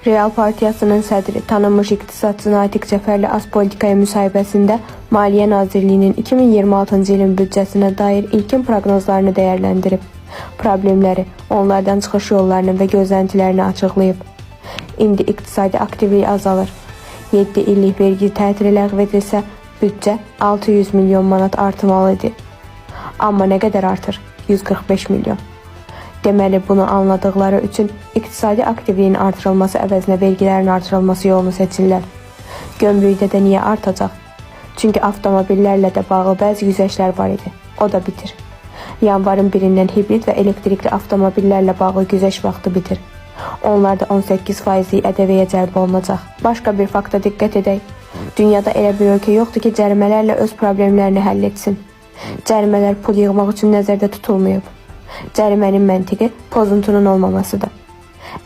Real Partiyasının sədri, tanınmış iqtisadçı Natiq Cəfərli az politikaya müsahibəsində Maliyyə Nazirliyinin 2026-cı ilin büdcəsinə dair ilkin proqnozlarını dəyərləndirib. Problemləri, onlardan çıxış yollarını və gözləntilərini açıqlayıb. İndi iqtisadi aktivlik azalır. 7 illik vergi tətili ləğv edilsə, büdcə 600 milyon manat artımalıdır. Amma nə qədər artır? 145 milyon. Deməli, bunu anladıqları üçün iqtisadi aktivliyin artırılması əvəzinə vergilərin artırılması yolunu seçirlər. Gömrükdə də niyə artacaq? Çünki avtomobillərlə də bağlı bəzi güzəştlər var idi. O da bitir. Yanvarın 1-dən hibrid və elektrikli avtomobillərlə bağlı güzəş vaxtı bitir. Onlar da 18%lik ƏDV-yə cəlb olunacaq. Başqa bir fakta diqqət edək. Dünyada elə bir ölkə yoxdur ki, cərimələrlə öz problemlərini həll etsin. Cərimələr pul yığmaq üçün nəzərdə tutulmayıb. Cərimənin məntiqi pozuntunun olmamasıdır.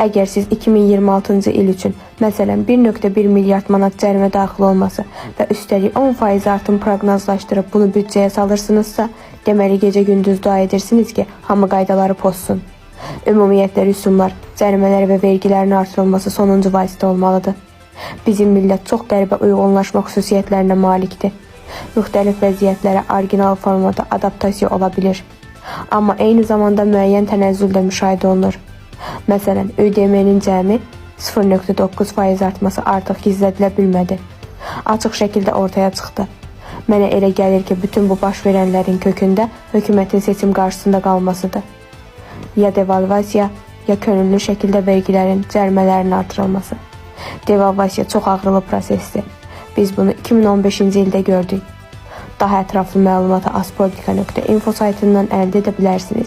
Əgər siz 2026-cı il üçün, məsələn, 1,1 milyard manat cərimə daxil olması və üstəlik 10% artım proqnozlaşdırıb bunu büdcəyə salırsınızsa, deməli gecə-gündüz dua edirsiniz ki, hamı qaydaları pozsun. Ümumiyyətlə rüsumlar, cərimələr və vergilərin artırılması sonuncu vasitə olmalıdır. Bizim millət çox qəribə uyğunlaşma xüsusiyyətlərinə malikdir. Müxtəlif vəziyyətlərə orijinal formada adaptasiya ola bilir. Amma eyni zamanda müəyyən tənəzzül də müşahidə olunur. Məsələn, ÖTM-nin cəmi 0,9% artması artıq gizlədilə bilmədi. Açıq şəkildə ortaya çıxdı. Mənə elə gəlir ki, bütün bu baş verənlərin kökündə hökumətin seçim qarşısında qalmasıdır. Ya devalvasiya, ya könüllü şəkildə vergilərin, cərimələrin artırılması. Devalvasiya çox ağrılı prosesdir. Biz bunu 2015-ci ildə gördük. Daha ətraflı məlumatı aspolitika.info saytından əldə edə bilərsiniz.